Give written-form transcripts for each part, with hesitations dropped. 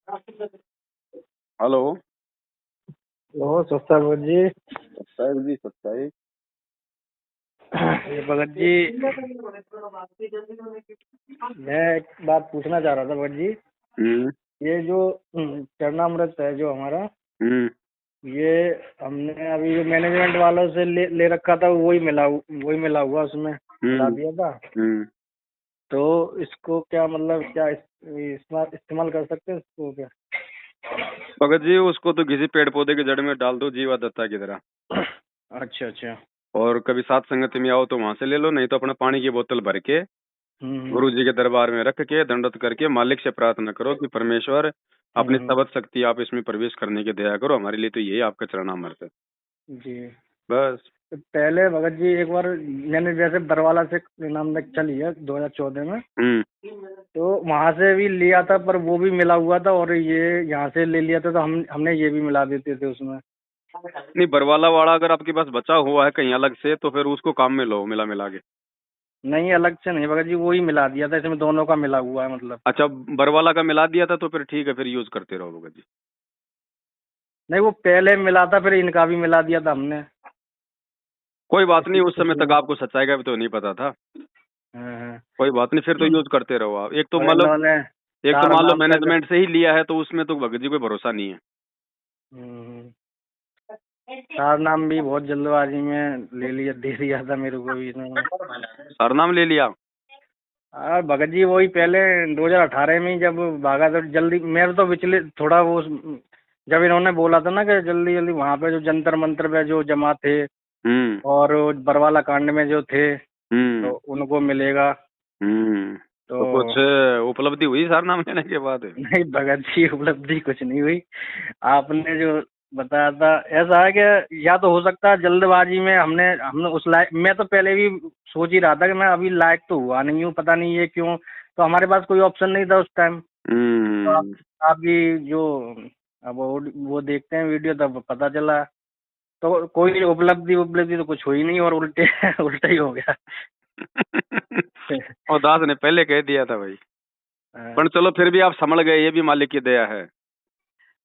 Hello. ओ सस्ता भगत जी। सत्ताईस जी, 27। ये भगत जी, मैं एक बात पूछना चाह रहा था भगत जी। हम्म। ये जो चरणामृत है जो हमारा, हम्म। ये हमने अभी जो मैनेजमेंट वालों से ले रखा था, वही मिला हुआ उसमें मिला हम्म। दिया था। हम्म। तो इसको क्या मतलब क्या इस्तेमाल कर सकते हैं इसको क्या? भगत जी, उसको तो किसी पेड़ पौधे की जड़ में डाल दो, जीवा दत्ता की तरह। अच्छा अच्छा। और कभी सात संगति में आओ तो वहां से ले लो, नहीं तो अपना पानी की बोतल भर के हम्म गुरु जी के दरबार में रख के दंडवत करके मालिक से प्रार्थना करो कि परमेश्वर अपनी हम्म। सबद शक्ति आप इसमें प्रवेश करने की दया करो, हमारे लिए तो यही आपका चरणामृत है। जी। बस। तो पहले भगत जी एक बार मैंने जैसे बरवाला से नाम तक चली है 2014 में, हम्म। तो वहां से भी लिया था, पर वो भी मिला हुआ था, और ये यहाँ से ले लिया था, तो हमने ये भी मिला देते थे उसमें। नहीं, बरवाला वाला अगर आपके पास बचा हुआ है कहीं अलग से तो फिर उसको काम में लो, मिला मिला के। नहीं, अलग से नहीं भगत जी, वो ही मिला दिया था, इसमें दोनों का मिला हुआ है मतलब। अच्छा, बरवाला का मिला दिया था तो फिर ठीक है, फिर यूज करते रहो भगत जी। नहीं, वो पहले मिला था, फिर इनका भी मिला दिया था हमने। कोई बात नहीं, उस समय तक इसमें आपको सच्चाई का भी तो नहीं पता था। हाँ, हाँ। कोई बात नहीं, फिर तो यूज करते रहो आप। और इन्होंने एक तो सार मान लो नाम तक। मैनेजमेंट से ही लिया है तो उसमें तो भगत जी कोई भरोसा नहीं है। हम्म, सार नाम भी बहुत जल्दबाजी में दे दिया था मेरे को भी इन्होंने। सरनाम ले लिया। हाँ भगत जी, वही पहले 2018 में ही जब भागा था जल्दी, मेरे तो पिछले थोड़ा वो, जब इन्होंने बोला था ना कि जल्दी जल्दी वहाँ पे जो जंतर मंतर पे जो जमा थे, हम्म। और बरवाला कांड में जो थे, तो हम्म। उनको मिलेगा। हम्म। तो तो कुछ उपलब्धि हुई सरनाम लेने के बाद? नहीं भगत जी, उपलब्धि कुछ नहीं हुई। आपने जो बताया था, ऐसा है कि या तो हो सकता है जल्दबाजी में हमने हमने उस लायक, मैं तो पहले भी सोच ही रहा था कि मैं अभी लायक तो हुआ नहीं हूँ, पता नहीं ये क्यों। तो हमारे पास कोई ऑप्शन नहीं था उस टाइम। तो हम्म। आपकी जो, अब वो देखते हैं वीडियो, तब पता चला। तो कोई उपलब्धि उपलब्धि तो कुछ हुई नहीं, और उल्टे उल्टा ही हो गया। और दास ने पहले कह दिया था भाई। पर चलो, फिर भी आप संभल गए, ये भी मालिक की दया है।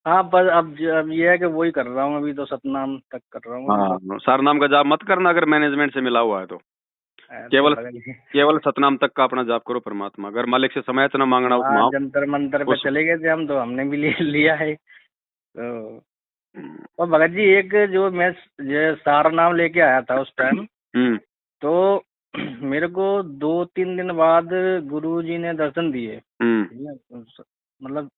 हाँ, पर अब ये है कि वही कर रहा हूँ अभी, तो सतनाम तक कर रहा हूँ अभी तो। हाँ, सरनाम का जाप मत करना अगर मैनेजमेंट से मिला हुआ है तो। अरे केवल भगत जी। केवल सतनाम तक का अपना जाप करो परमात्मा, अगर मालिक से समयाचना मांगना उस हाँ, माँ जंतर मंतर पे उस चले गए थे हम, तो हमने भी लिया है तो। हम्म। और भगत जी, एक जो मैं ये सारा नाम लेके आया था उस टाइम, हम्म। तो मेरे को 2-3 दिन बाद गुरु जी ने दर्शन दिए, हम्म। ठीक है, मतलब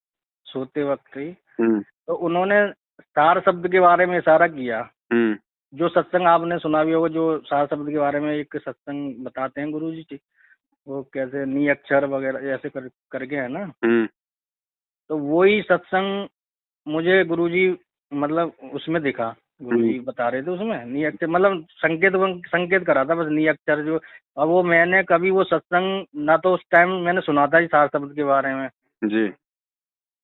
सोते वक्त ही। हम्म। तो उन्होंने सार शब्द के बारे में इशारा किया। हम्म। जो सत्संग आपने सुना भी होगा, जो सार शब्द के बारे में एक सत्संग बताते हैं गुरु जी, वो कैसे नी अक्षर वगैरह ऐसे करके है ना। हम्म। तो वही सत्संग मुझे गुरुजी, मतलब उसमें दिखा, हम्म। गुरुजी बता रहे थे उसमें नी अक्षर, मतलब संकेत करा था बस, नी अक्षर जो। अब वो मैंने कभी वो सत्संग ना, तो उस टाइम मैंने सुना था इस सार शब्द के बारे में। जी।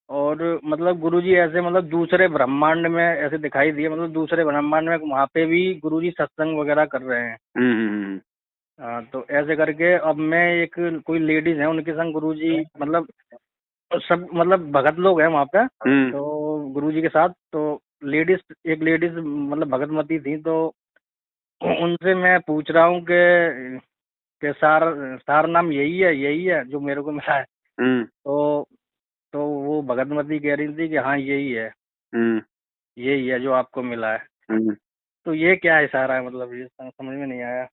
और मतलब गुरुजी ऐसे, मतलब दूसरे ब्रह्मांड में ऐसे दिखाई दिए, मतलब दूसरे ब्रह्मांड में वहाँ पे भी गुरुजी सत्संग वगैरह कर रहे हैं। हम्म। हम्म। हाँ, तो ऐसे करके अब मैं एक, कोई लेडीज है उनके संग गुरुजी, मतलब सब मतलब भगत लोग हैं वहाँ पे, हम्म। तो गुरुजी के साथ, तो एक लेडीज मतलब भगतमती थी, तो उनसे मैं पूछ रहा हूँ कि सार सार नाम यही है जो मेरे को मिला है। हम्म। तो वो भगतमती कह रही थी कि हाँ हम्म। यही है जो आपको मिला है। हम्म। तो ये क्या इशारा है, मतलब ये समझ में नहीं आया।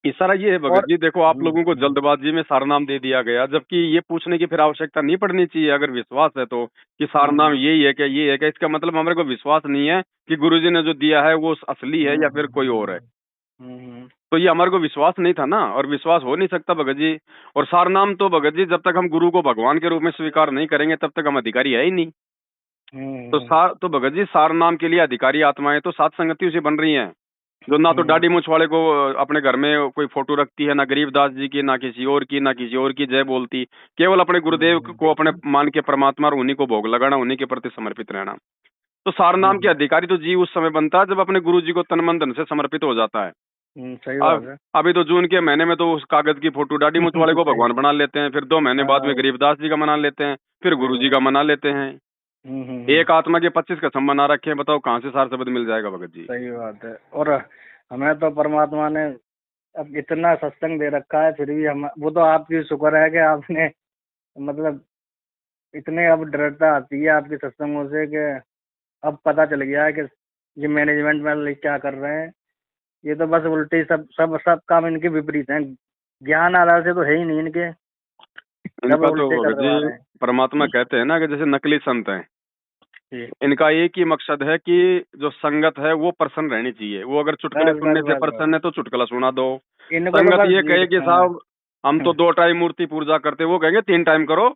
इशारा ये है भगत और जी, देखो आप लोगों को जल्दबाजी में सारनाम दे दिया गया, जबकि ये पूछने की फिर आवश्यकता नहीं पड़नी चाहिए अगर विश्वास है तो, कि सारनाम हम्म, यही है क्या, ये है क्या। इसका मतलब हमारे को विश्वास नहीं है कि गुरुजी ने जो दिया है वो असली है हम्म, या फिर कोई और है। हम्म, तो ये हमारे को विश्वास नहीं था ना, और विश्वास हो नहीं सकता भगत जी। और सारनाम तो भगत जी, जब तक हम गुरु को भगवान के रूप में स्वीकार नहीं करेंगे तब तक हम अधिकारी है ही नहीं। हम्म, तो भगत जी, सारनाम के लिए अधिकारी आत्माएं तो सात संगतियों से बन रही हैं, जो ना तो हम्म, दाढ़ी मूछ वाले को अपने घर में कोई फोटो रखती है, ना गरीबदास जी की, ना किसी और की, ना किसी और की जय बोलती। केवल अपने गुरुदेव हम्म, को अपने मान के परमात्मा और उन्हीं को भोग लगाना, उन्हीं के प्रति समर्पित रहना। तो सारनाम के अधिकारी तो जी उस समय बनता है जब अपने गुरु जी को तन मन धन से समर्पित हो जाता है। सही बात अब है। अभी तो जून के महीने में तो उस कागज की फोटो दाढ़ी मूछ वाले को सही। भगवान बना लेते हैं, फिर 2 महीने बाद में हाँ, गरीबदास जी का मना लेते हैं, फिर गुरु सही जी बात। का मना लेते हैं। एक आत्मा के 25 कसम बना रखे हैं, बताओ कहाँ से सार शब्द मिल जाएगा भगत जी। सही बात है। और हमें तो परमात्मा ने अब इतना सत्संग दे रखा है, फिर भी हम, वो तो आपकी शुक्र है कि आपने मतलब इतने अब दृढ़ता आती है आपके सत्संगों से कि अब पता चल गया है कि ये मैनेजमेंट वाले क्या कर रहे हैं। ये तो बस उल्टे सब सब सब काम इनके विपरीत हैं। ज्ञान आधार से तो है ही नहीं इनके, सब इनका तो उल्टे भगत करवा जी रहे हैं। परमात्मा कहते हैं ना कि जैसे नकली संत हैं, जी। इनका एक ही मकसद है कि जो संगत है वो प्रसन्न रहनी चाहिए। वो अगर चुटकुले बस सुनने बस से बस बस प्रसन्न है तो चुटकुला सुना दो। इनको तो संगत बस ये कहे कि हाँ। साहब हम तो 2 टाइम मूर्ति पूजा करते, वो कहेंगे 3 टाइम करो।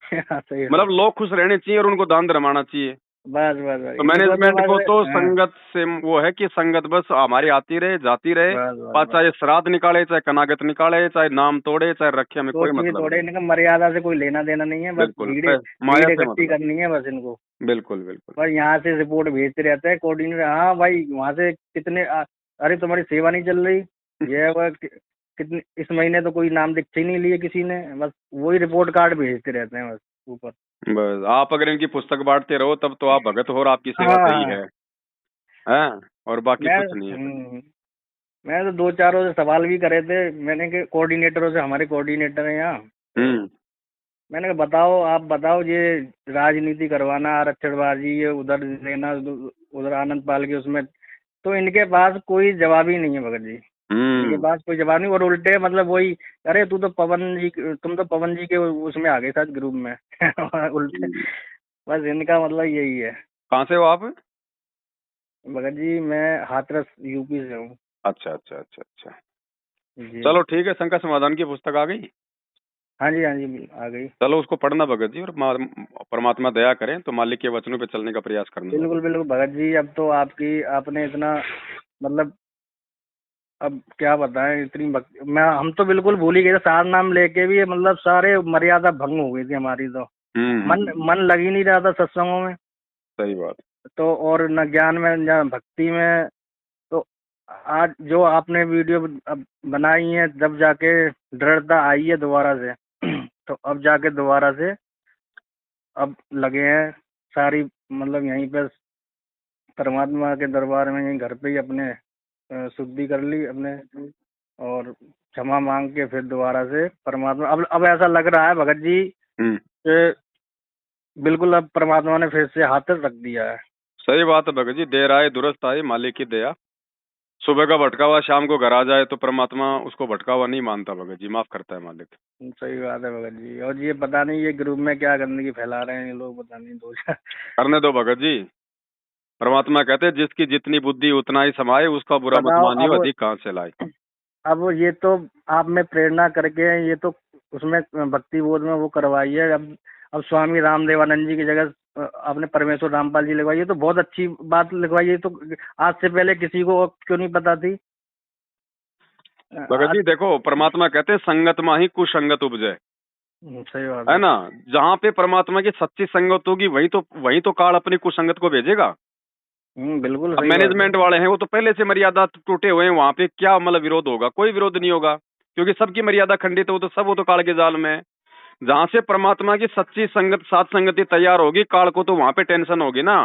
सही मतलब बात। लोग खुश रहने चाहिए और उनको दान धर्माना चाहिए। बस बस बस तो इनको तो मैनेजमेंट को बस तो हाँ। संगत से वो है कि संगत बस हमारी आती रहे जाती रहे, बस बस और बस चाहे श्राद्ध निकाले, चाहे कनागत निकाले, चाहे नाम तोड़े, चाहे रखे, हमें कोई कुछ भी मतलब थोड़े, नहीं। इनका मर्यादा से कोई लेना देना नहीं है। बस बिल्कुल भीड़ माया भीड़ से इकट्ठी मतलब। करनी है बस इनको। बिल्कुल बिल्कुल। बस यहाँ से रिपोर्ट भेजते रहते हैं कोऑर्डिनेटर, हाँ भाई वहाँ से कितने अरे तुम्हारी सेवा नहीं चल रही, ये वह कितने इस महीने तो कोई नाम दीक्षा ही नहीं लिए किसी ने। बस वही रिपोर्ट कार्ड भेजते रहते हैं बस ऊपर। बस आप अगर इनकी पुस्तक बांटते रहो तब तो आप भगत हो और आपकी सेवा हाँ सही हाँ। है, और बाकी मैं कुछ नहीं है। मैं तो दो चारों से सवाल भी करे थे मैंने कि कोऑर्डिनेटरों से, हमारे कोऑर्डिनेटर हैं यहाँ, तो मैंने कहा बताओ, आप बताओ ये राजनीति करवाना, आरक्षणबाजी, ये उधर लेना उधर आनंद पाल के उसमें, तो इनके पास कोई जवाब ही नहीं है भगत जी। इनके पास कोई जवाब नहीं, और उल्टे मतलब वही, अरे तू तो पवन जी, तुम तो पवन जी के उसमें आ गए साथ ग्रुप में उल्टे। बस इनका मतलब यही है। कहाँ से हो आप? भगत जी मैं हाथरस यूपी से हूँ। अच्छा अच्छा अच्छा अच्छा। जी। चलो ठीक है, शंकर समाधान की पुस्तक आ गई। हाँ जी हाँ जी आ गई। चलो उसको पढ़ना भगत जी, और परमात्मा दया करें तो मालिक के वचनों पे चलने का प्रयास करना भगत बिल्कुल जी। बिल्कुल भगत जी, अब तो आपने इतना मतलब, अब क्या बताएं, इतनी भक्ति मैं, हम तो बिल्कुल भूल ही गए थे। सार नाम लेके भी मतलब सारे मर्यादा भंग हो गई थी हमारी तो। मन हम्म। मन लग ही नहीं रहा था सत्संगों में। सही बात। तो और न ज्ञान में न भक्ति में। तो आज जो आपने वीडियो अब बनाई है, जब जाके दृढ़ता आई है दोबारा से तो अब जाके दोबारा से अब लगे हैं सारी, मतलब यहीं पे परमात्मा के दरबार में, यहीं घर पे ही अपने शुद्धि कर ली अपने, और क्षमा मांग के फिर दोबारा से परमात्मा, अब ऐसा लग रहा है भगत जी हम्म। कि बिल्कुल अब परमात्मा ने फिर से हाथ रख दिया है। सही बात है भगत जी, देर आए दुरुस्त आए, मालिक की दया। सुबह का भटका हुआ शाम को घर आ जाए तो परमात्मा उसको भटका हुआ नहीं मानता भगत जी, माफ करता है मालिक। सही बात है भगत जी। और ये पता नहीं ये ग्रुप में क्या गंदगी फैला रहे हैं ये लोग, पता नहीं दो चार। करने दो भगत जी। परमात्मा कहते हैं जिसकी जितनी बुद्धि उतना ही समाये, उसका बुरा मत बताओ मानियो, अब अधिक कहाँ से लाए। अब ये तो आप में प्रेरणा करके ये तो उसमें भक्ति बोध में वो करवाई है। अब स्वामी रामदेवानंद जी की जगह आपने परमेश्वर रामपाल जी लिखवाई, ये तो बहुत अच्छी बात लिखवाई है। तो आज से पहले किसी को क्यों नहीं पता थी? भगत आज जी देखो, परमात्मा कहते हैं संगत में ही कुसंगत उपजे, सही बात है है। ना। जहाँ पे परमात्मा की सच्ची संगत होगी वही तो काल अपनी कुसंगत को भेजेगा। बिल्कुल अब सही बात है। मैनेजमेंट वाले हैं, वो तो पहले से मर्यादा टूटे हुए हैं, वहां पे क्या मतलब विरोध होगा? कोई विरोध नहीं होगा, क्योंकि सबकी मर्यादा खंडित है, वो तो काल के जाल में है। जहां से परमात्मा की सच्ची संगत सात संगति तैयार होगी, काल को तो वहां पे टेंशन होगी ना।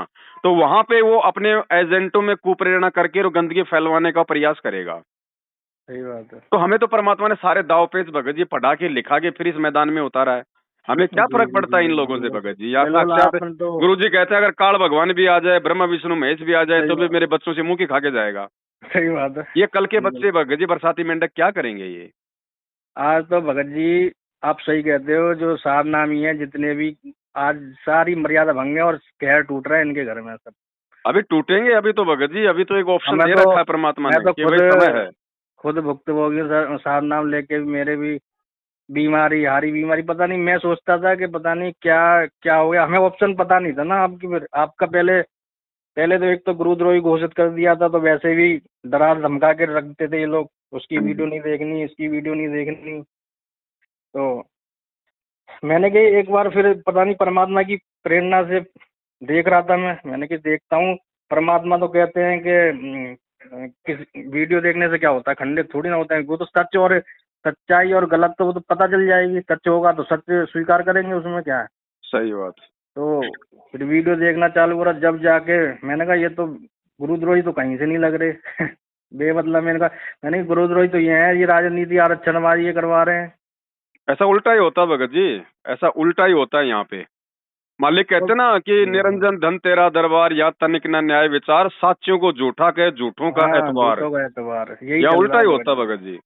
तो वहां पे वो अपने एजेंटों में कुप्रेरणा करके और गंदगी फैलवाने का प्रयास करेगा। सही बात है। तो हमें तो परमात्मा ने सारे दाव पेच भगत जी पढ़ा के लिखा के फिर इस मैदान में उतारा है। हमें क्या जी फर्क जी पड़ता जी है इन जी लोगों से बिल्कुल। भगत जी? या बिल्कुल साक्षात आपने तो गुरु जी कहते हैं अगर काल भगवान भी आ जाए, ब्रह्मा विष्णु महेश भी आ जाए, सही तो भी बात, मेरे बच्चों से मुंह की खा के जाएगा। सही बात है। ये कल के बिल्कुल। बच्चे भगत जी, बरसाती मेंढक क्या करेंगे ये? आज तो भगत जी आप सही कहते हो, जो सार नामी है जितने भी, आज सारी मर्यादा भंग है और कहर टूट रहा है इनके घर में सब। अभी टूटेंगे, अभी तो भगत जी, अभी तो एक ऑप्शन हमें दे तो रखा है परमात्मा मैं ने तो कि भाई समय है। खुद भुक्तभोगी सार नाम लेके भी मेरे भी बीमारी, हारी बीमारी, पता नहीं, मैं सोचता था कि पता नहीं क्या क्या हो गया। हमें ऑप्शन पता नहीं था ना आपकी, फिर आपका पहले पहले तो एक तो गुरुद्रोही घोषित कर दिया था, तो वैसे भी डरा धमका के रखते थे ये लोग, उसकी वीडियो नहीं देखनी, इसकी वीडियो नहीं देखनी। तो मैंने कि एक बार फिर पता नहीं परमात्मा की प्रेरणा से देख रहा था मैंने कि देखता हूँ। परमात्मा तो कहते हैं कि किस वीडियो देखने से क्या होता है, खंडित थोड़ी ना होता है। वो तो सच और सच्चाई और गलत तो वो तो पता चल जाएगी। सच होगा तो सच स्वीकार करेंगे, उसमें क्या है। सही बात। तो फिर वीडियो देखना चालू करा, जब जाके मैंने कहा ये तो गुरुद्रोही तो कहीं से नहीं लग रहे। बेमतलब मैंने कहा गुरुद्रोही तो ये है, ये राजनीति आरक्षणवादी ये करवा रहे हैं। ऐसा उल्टा ही होता है भगत जी, ऐसा उल्टा ही होता है यहाँ पे। मालिक कहते ना कि निरंजन धन तेरा दरबार, या तनिक न न्याय विचार, साचियों को झूठा कहे झूठों का हाँ, एतबार। झूठों का एतबार यही या चल उल्टा रहा ही है होता भगत है जी। भगत जी।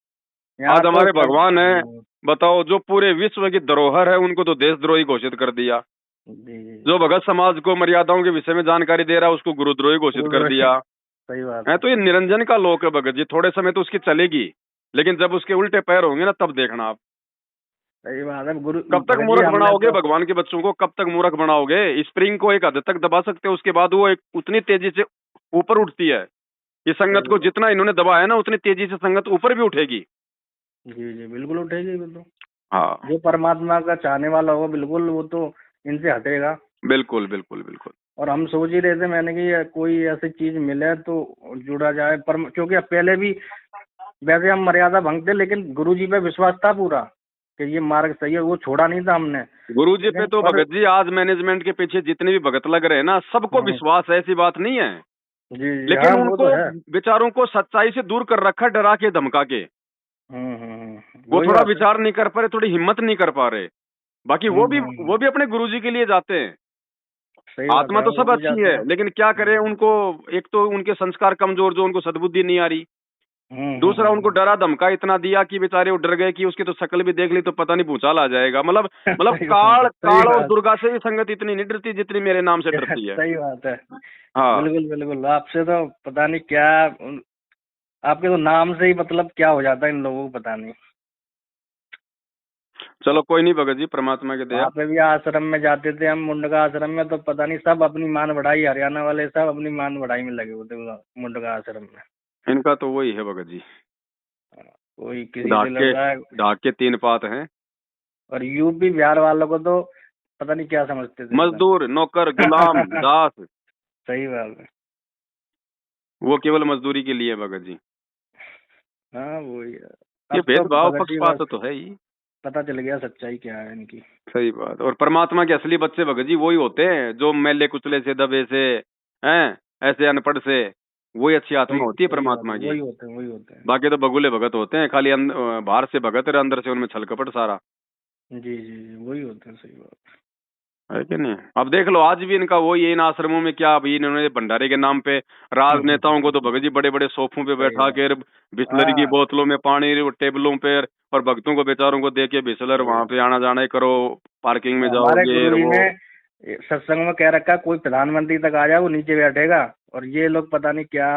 यहाँ आज तो हमारे सब भगवान है, बताओ, जो पूरे विश्व की धरोहर है उनको तो देशद्रोही घोषित कर दिया। जी जी जो भगत समाज को मर्यादाओं के विषय में जानकारी दे रहा है उसको गुरुद्रोही घोषित कर गुरुद्रोही, दिया सही बात है। है। तो ये निरंजन का लोक है भगत जी, थोड़े समय तो उसकी चलेगी, लेकिन जब उसके उल्टे पैर होंगे ना तब देखना आप। सही बात है गुरु कब तक भगत जी। मूर्ख हमने बनाओगे तो भगवान के बच्चों को, कब तक मूर्ख बनाओगे? स्प्रिंग को एक हद तक दबा सकते हो, उसके बाद वो एक उतनी तेजी से ऊपर उठती है। ये संगत सही को बात। जितना इन्होंने दबाया ना उतनी तेजी से संगत ऊपर भी उठेगी। जी जी बिल्कुल उठेगी, बिल्कुल। हाँ, जो परमात्मा का चाहने वाला होगा बिल्कुल वो तो इनसे हटेगा। बिल्कुल बिल्कुल बिल्कुल। और हम सोच ही रहे थे, मैंने कि ये कोई ऐसी चीज मिले तो जुड़ा जाए, पर क्योंकि पहले भी वैसे हम मर्यादा भंग थे, लेकिन गुरु जी पे विश्वास था पूरा कि ये मार्ग सही है, वो छोड़ा नहीं था हमने। गुरु जी पे लेकिन तो पर भगत जी आज मैनेजमेंट के पीछे जितने भी भगत लग रहे हैं ना, सबको हम्म, विश्वास है, ऐसी बात नहीं है। जी जी हाँ लेकिन वो तो उनको है। बेचारों को सच्चाई से दूर कर रखा, डरा के धमका के। वो वही थोड़ा बात है। विचार नहीं कर पा रहे, थोड़ी हिम्मत नहीं कर पा रहे। बाकी वो भी अपने गुरु जी के लिए जाते हैं। सही बात आत्मा है, तो वो सब भी अच्छी जाते है, हैं। लेकिन क्या करें उनको। एक तो उनके संस्कार कमजोर, जो उनको सद्बुद्धि नहीं आ रही। दूसरा, उनको डरा धमका इतना दिया कि बेचारे वो डर गए कि उसकी तो शक्ल भी देख ली तो पता नहीं भूचाल आ जाएगा। मतलब सही बात काल है, सही काल और बात। दुर्गा से भी संगत इतनी नहीं डरती जितनी मेरे नाम से डरती है। सही बात है। हाँ, बिल्कुल बिल्कुल, आपसे तो पता नहीं क्या, आपके तो नाम से ही मतलब क्या हो जाता है इन लोगों को पता नहीं। चलो कोई नहीं भगत जी, परमात्मा की दया। वहाँ पे भी आश्रम में जाते थे हम, मुंडका आश्रम में, तो पता नहीं सब अपनी मान बढ़ाई, हरियाणा वाले सब अपनी मान बढ़ाई में लगे होते मुंडका आश्रम में। इनका तो वही है भगत जी, कोई किसी से ढाक लड़ के रहा है। ढाक के तीन पात हैं। और यूपी बिहार वालों को तो पता नहीं क्या समझते थे एकदम। मजदूर, नौकर, गुलाम, दास, सही बात है। वो केवल मजदूरी के लिए है भगत जी। हाँ वही है। ये अब तो भेदभाव भगत जी पक्षपात बस तो है ही। पता चल गया सच्चाई क्या है इनकी। सही बात। और परमात्मा के असली बच्चे भगत जी वही होते हैं जो मैले कुचले से, दबे से, हैं, ऐसे अनपढ़ से। वही अच्छी आत्मा सही होती है सही बात है, परमात्मा की। वही होते हैं, वही होते हैं। बाकी तो बगुले भगत होते हैं, खाली बाहर से भगत है, अंदर से उनमें छल कपट सारा। जी जी जी वही होते हैं, सही बात। है कि नहीं? अब देख लो आज भी इनका वही है, इन आश्रमों में क्या अभी इन्होंने भंडारे के नाम पे राजनेताओं को तो भगत जी बड़े बड़े सोफों पे सही बैठा बात। कर, बिस्लरी की हाँ बोतलों में पानी टेबलों पे, और भक्तों को बेचारों को दे के बिस्लर सही वहां बात। पे आना जाना ही करो, पार्किंग में हमारे जाओगे गुरु जी वो। ने सत्संग में कह रखा, कोई प्रधानमंत्री तक आ जाए वो नीचे बैठेगा, और ये लोग पता नहीं क्या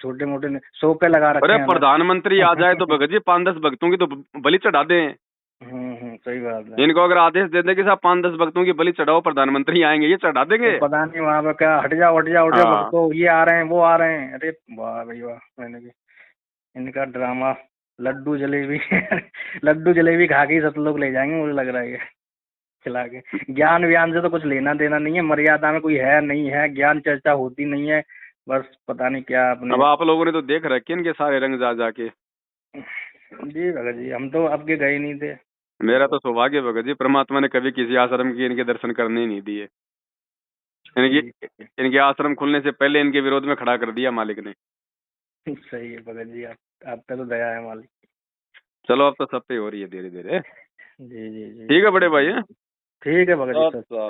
छोटे मोटे सोफे लगा रखे अरे हैं हमें। प्रधानमंत्री आ जाए तो भगत जी 5-10 भक्तों की तो बलि चढ़ा दें। सही बात है। इनको अगर आदेश दे दें कि साहब 5-10 भक्तों की बलि चढ़ाओ, प्रधानमंत्री आएंगे, ये चढ़ा तो देंगे। पता नहीं वहां पे क्या, हट जाओ हट जाओ हट जाओ हाँ, भक्तों, ये आ रहे हैं वो आ रहे हैं। अरे वाह भाई वाह, मैंने भी इनका ड्रामा। लड्डू जलेबी लड्डू जलेबी खा के ही सब लोग ले जाएंगे, मुझे लग रहा है ये खिला के। ज्ञान व्यान से तो कुछ लेना देना नहीं है, मर्यादा में कोई है नहीं है, ज्ञान चर्चा होती नहीं है। बस पता नहीं क्या अपने। अब आप लोगों ने तो देख रखे इनके सारे रंग जा जाके। जी भगत जी, हम तो अब के गए नहीं थे। मेरा तो सौभाग्य भगत जी, परमात्मा ने कभी किसी आश्रम के इनके दर्शन करने ही नहीं दिए। इनकी ठीक है। इनके आश्रम खुलने से पहले इनके विरोध में खड़ा कर दिया मालिक ने। सही है भगत जी, आप पे तो दया है मालिक। चलो अब तो सब पे हो रही है धीरे धीरे। जी जी जी ठीक है बड़े भाई, हैं? ठीक है भगत जी, सर। अच्छा।